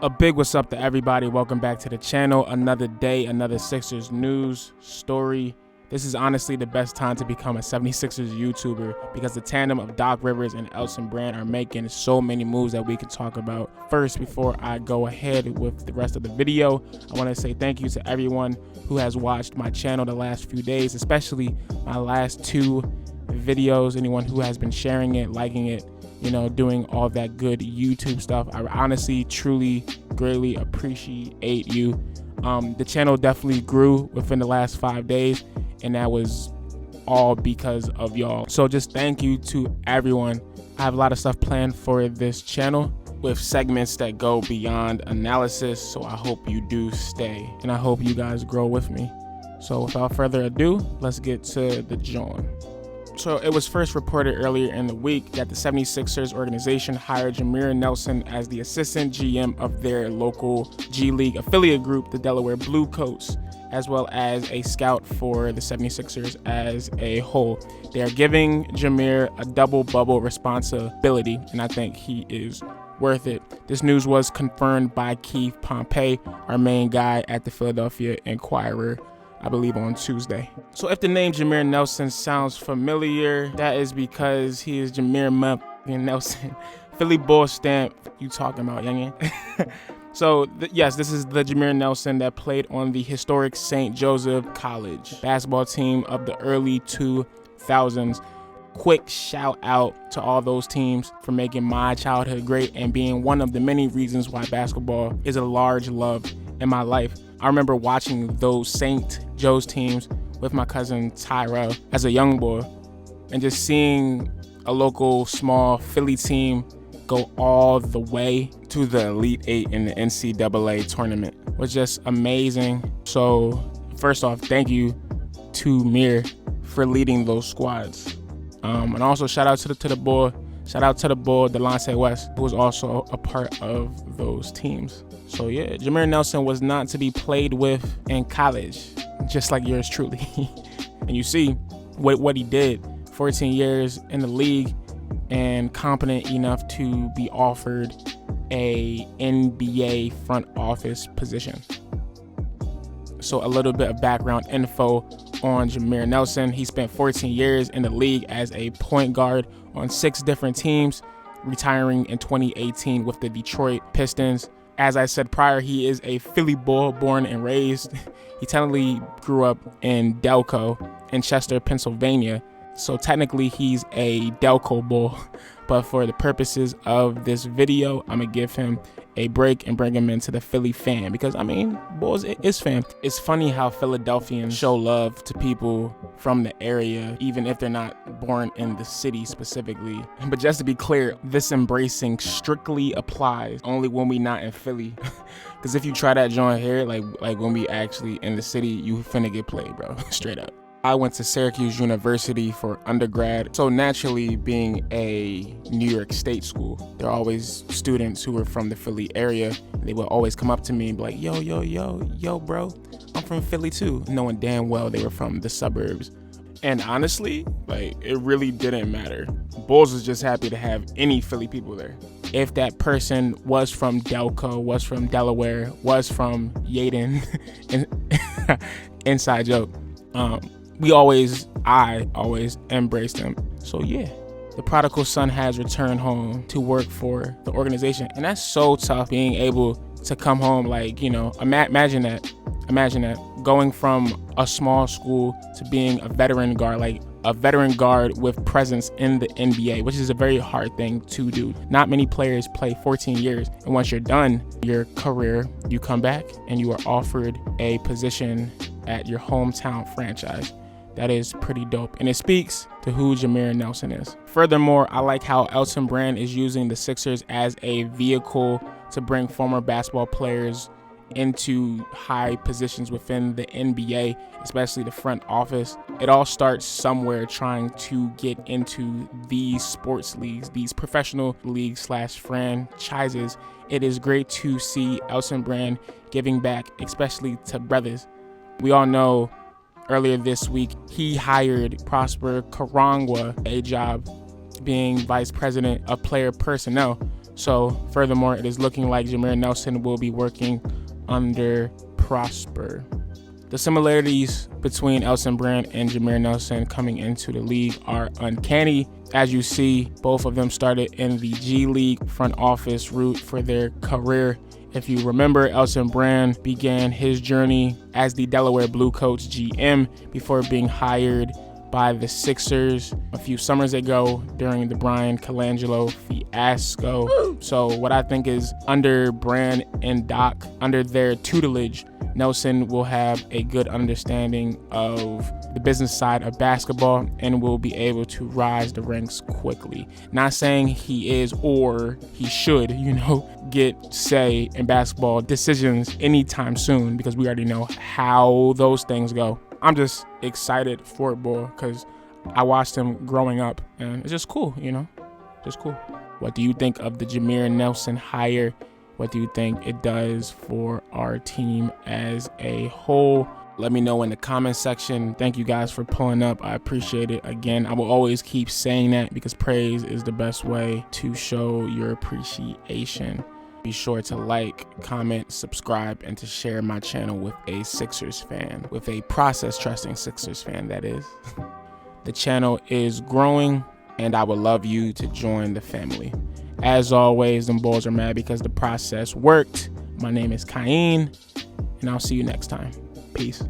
A big what's up to everybody. Welcome back to the channel. Another day, another Sixers news story. This is honestly the best time to become a 76ers YouTuber because the tandem of Doc Rivers and Elton Brand are making so many moves that we can talk about. First, before I go ahead with the rest of the video, I want to say thank you to everyone who has watched my channel the last few days, especially my last two videos. Anyone who has been sharing it, liking it, doing all that good YouTube stuff. I honestly, truly, greatly appreciate you. The channel definitely grew within the last 5 days, and that was all because of y'all. So just thank you to everyone. I have a lot of stuff planned for this channel with segments that go beyond analysis, so I hope you do stay, and I hope you guys grow with me. So without further ado, let's get to the joint. So it was first reported earlier in the week that the 76ers organization hired Jameer Nelson as the assistant GM of their local G League affiliate group, the Delaware Bluecoats, as well as a scout for the 76ers as a whole. They are giving Jameer a double bubble responsibility, and I think he is worth it. This news was confirmed by Keith Pompey, our main guy at the Philadelphia Inquirer, I believe on Tuesday. So if the name Jameer Nelson sounds familiar, that is because he is Jameer Nelson. Philly Bull stamp, you talking about, youngin'? So yes, this is the Jameer Nelson that played on the historic St. Joseph College basketball team of the early 2000s. Quick shout out to all those teams for making my childhood great and being one of the many reasons why basketball is a large love in my life. I remember watching those St. Joe's teams with my cousin Tyrell as a young boy, and just seeing a local small Philly team go all the way to the Elite Eight in the NCAA tournament was just amazing. So first off, thank you to Mir for leading those squads. And also shout out to the boy, Delonte West, who was also a part of those teams. So yeah, Jameer Nelson was not to be played with in college, just like yours truly. And you see what he did, 14 years in the league and competent enough to be offered a NBA front office position. So a little bit of background info on Jameer Nelson. He spent 14 years in the league as a point guard on 6 different teams, retiring in 2018 with the Detroit Pistons. As I said prior, he is a Philly Bull born and raised. He technically grew up in Delco in Chester, Pennsylvania. So technically he's a Delco Bull, but for the purposes of this video, I'm gonna give him a break and bring him into the Philly fan because, I mean, Bulls is fan. It's funny how Philadelphians show love to people from the area, even if they're not born in the city specifically. But just to be clear, this embracing strictly applies only when we not in Philly. Because if you try that joint here, like when we actually in the city, you finna get played, bro, straight up. I went to Syracuse University for undergrad, so naturally being a New York State school, there are always students who were from the Philly area. They would always come up to me and be like, yo, bro, I'm from Philly too, knowing damn well they were from the suburbs. And honestly, it really didn't matter. Bulls was just happy to have any Philly people there. If that person was from Delco, was from Delaware, was from Yaden, inside joke, I always embraced them. So yeah, the prodigal son has returned home to work for the organization, and that's so tough being able to come home. Imagine that going from a small school to being a veteran guard, a veteran guard with presence in the NBA, which is a very hard thing to do. Not many players play 14 years, and once you're done your career, you come back and you are offered a position at your hometown franchise. That is pretty dope, and it speaks to who Jameer Nelson is. Furthermore, I like how Elton Brand is using the Sixers as a vehicle to bring former basketball players into high positions within the NBA, especially the front office. It all starts somewhere, trying to get into these sports leagues, these professional leagues / franchises. It is great to see Elton Brand giving back, especially to brothers. We all know earlier this week, he hired Prosper Karangwa a job being vice president of player personnel So furthermore, it is looking like Jameer Nelson will be working under Prosper. The similarities between Elton Brand and Jameer Nelson coming into the league are uncanny. As you see, both of them started in the G League front office route for their career. If you remember, Elton Brand began his journey as the Delaware Bluecoats GM before being hired by the Sixers a few summers ago during the Brian Colangelo fiasco. So what I think is, under Brand and Doc, under their tutelage, Nelson will have a good understanding of the business side of basketball and will be able to rise the ranks quickly. Not saying he is or he should, get say in basketball decisions anytime soon, because we already know how those things go. I'm just excited for it, boy, because I watched him growing up and it's just cool, just cool. What do you think of the Jameer Nelson hire? What do you think it does for our team as a whole? Let me know in the comment section. Thank you guys for pulling up. I appreciate it. Again, I will always keep saying that because praise is the best way to show your appreciation. Be sure to like, comment, subscribe, and to share my channel with a Sixers fan, with a process-trusting Sixers fan, that is. The channel is growing, and I would love you to join the family. As always, them boys are mad because the process worked. My name is Cain, and I'll see you next time. Peace.